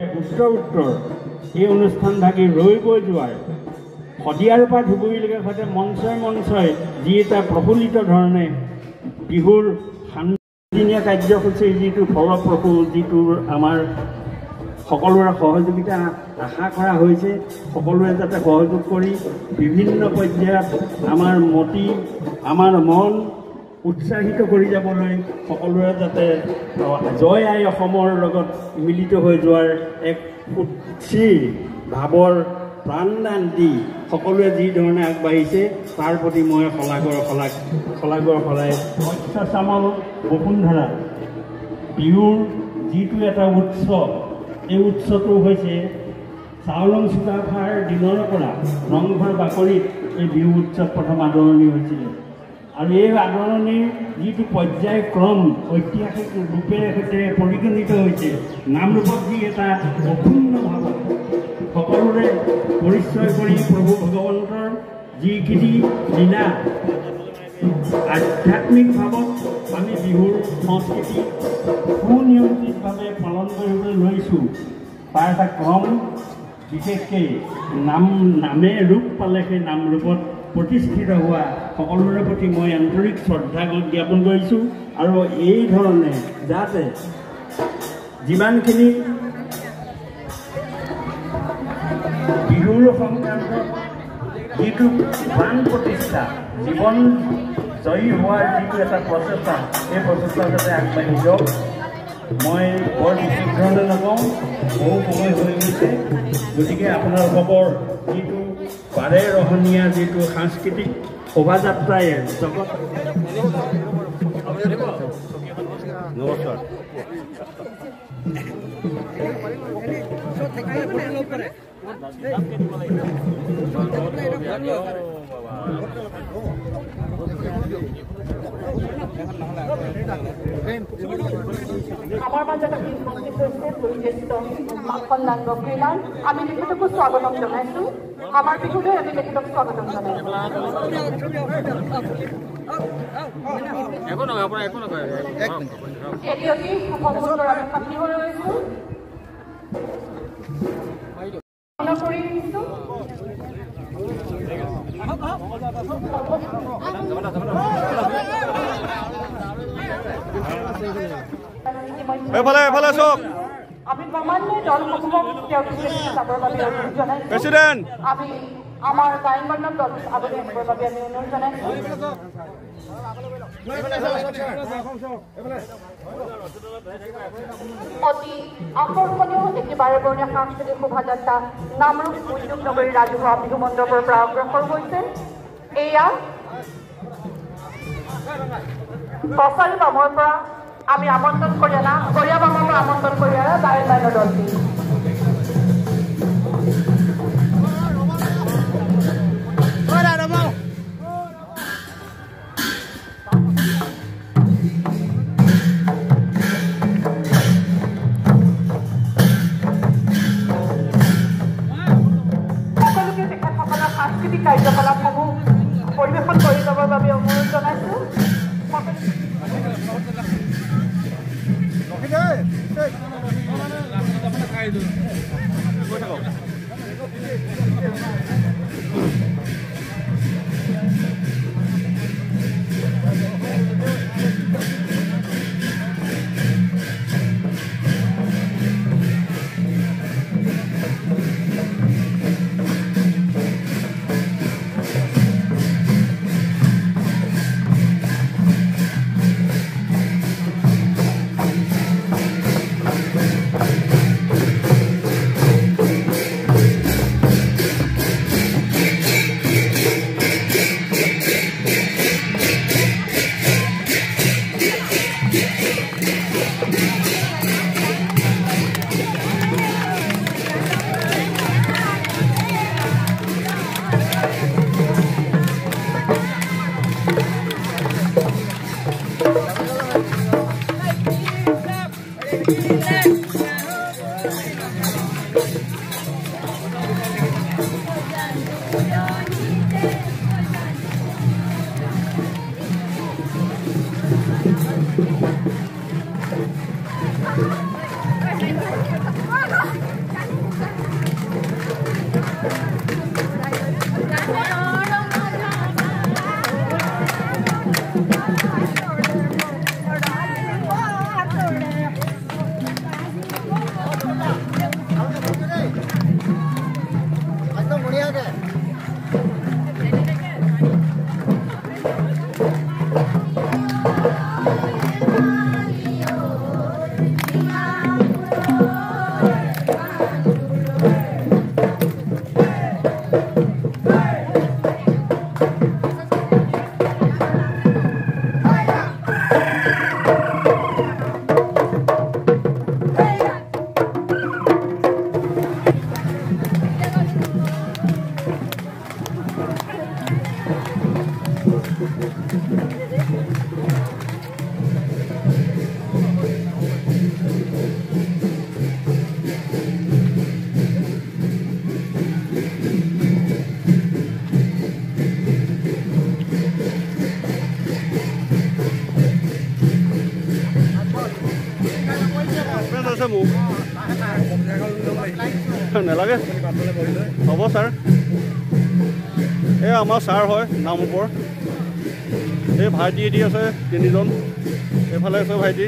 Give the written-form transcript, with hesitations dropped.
উত্তৰ এই অনুষ্ঠানভাগি ৰৈ গৈ যোৱাৰ শদিয়াৰ পৰা ধুবুৰীলৈকে সৈতে মঞ্চই যি এটা প্ৰফুল্লিত ধৰণে বিহুৰ সাতদিনীয়া কাৰ্যসূচীৰ যিটো ফলপ্ৰসূ যিটো আমাৰ সকলোৰে সহযোগিতা আশা কৰা হৈছে, সকলোৱে যাতে সহযোগ কৰি বিভিন্ন পৰ্যায়ত আমাৰ মতি আমাৰ মন উৎসাহিত কৰি যাবলৈ সকলোৰে যাতে জয় আই অসমৰ লগত মিলিত হৈ যোৱাৰ এক উৎসিৰ ভাৱৰ প্ৰাণদান দি সকলোৱে যি ধৰণে আগবাঢ়িছে তাৰ প্ৰতি মই শলাগৰ শলাই মৎস্য চামল বসুন্ধৰা বিহুৰ যিটো এটা উৎসৱ, এই উৎসৱটো হৈছে চাওলং চুকাফাৰ দিনৰ পৰা ৰংঘৰ বাকৰিত এই বিহু উৎসৱ প্ৰথম আদৰণি হৈছিলে আৰু এই আদৰণিৰ যিটো পৰ্যায়ক্ৰম ঐতিহাসিক ৰূপেৰে সৈতে পৰিগণিত হৈছে নামৰূপত যি এটা অপূৰ্ণ ভাৱ সকলোৰে পৰিচয় কৰি প্ৰভু ভগৱন্তৰ যিখিনি লীলা আধ্যাত্মিক ভাৱত আমি বিহুৰ সংস্কৃতি সুনিয়ন্ত্ৰিতভাৱে পালন কৰিবলৈ লৈছোঁ তাৰ এটা ক্ৰম বিশেষকৈ নামে ৰূপ পালে সেই নামৰূপত প্ৰতিষ্ঠিত হোৱা সকলোৰে প্ৰতি মই আন্তৰিক শ্ৰদ্ধা জ্ঞাপন কৰিছোঁ আৰু এই ধৰণে যাতে যিমানখিনি বিহুৰ সংক্ৰান্তত যিটো প্ৰাণ প্ৰতিষ্ঠা জীৱন জয়ী হোৱাৰ যিটো এটা প্ৰচেষ্টা, এই প্ৰচেষ্টা যাতে আগবাঢ়ি যাওক। মই বৰ বিশেষ ধৰণে নকওঁ, বহু সময় হৈ গৈছে, গতিকে আপোনালোকৰ যিটো পাৰে ৰহণীয়া যিটো সাংস্কৃতিক শোভাযাত্ৰাই জগত নমস্কাৰ আমাৰ মাজত উপস্থিত হৈছে পৰিজ্যেষ্ঠ সন্মান বক্তৃতাৰ আমি তেখেতকো স্বাগতম জনাইছোঁ। আমাৰ বিহুলৈ আমি তেখেতক স্বাগতম জনাইছোঁ। এটি অতি সুখৰ আমি সাক্ষী হৈ ৰৈছোঁ। কৰি দিছোঁ আমি ক্ৰমান্বয়ে দলসমূহক যাবৰ বাবে অনুৰোধ জনাইছোঁ। আমি আমাৰ গায়ন বায়নৰ দল আগলৈ আহিবৰ বাবে আমি অনুৰোধ জনাইছোঁ। অতি আকৰ্ষণীয় একেবাৰে বৰ্ণীয় সাংস্কৃতিক শোভাযাত্ৰা নামৰূপ উদ্যোগ নগৰী ৰাজহুৱা বিহু মণ্ডপৰ পৰা অগ্ৰসৰ হৈছে। এয়া কছাৰী বামৰ পৰা আমি আমন্ত্ৰণ কৰি অনা গৰীয়া বামৰ পৰা আমন্ত্ৰণ কৰি অনা গায়ন বায়নৰ দলটি সকলোকে তেখেতসকলৰ সাংস্কৃতিক কাৰ্যকলাপসমূহ পৰিৱেশন কৰি যাবৰ বাবে অনুৰোধ জনাইছোঁ। নালাগে হ'ব ছাৰ এই আমাৰ ছাৰ হয় নাম ওপৰ এই ভাইটি দি আছে 3জন এইফালে আছে ভাইটি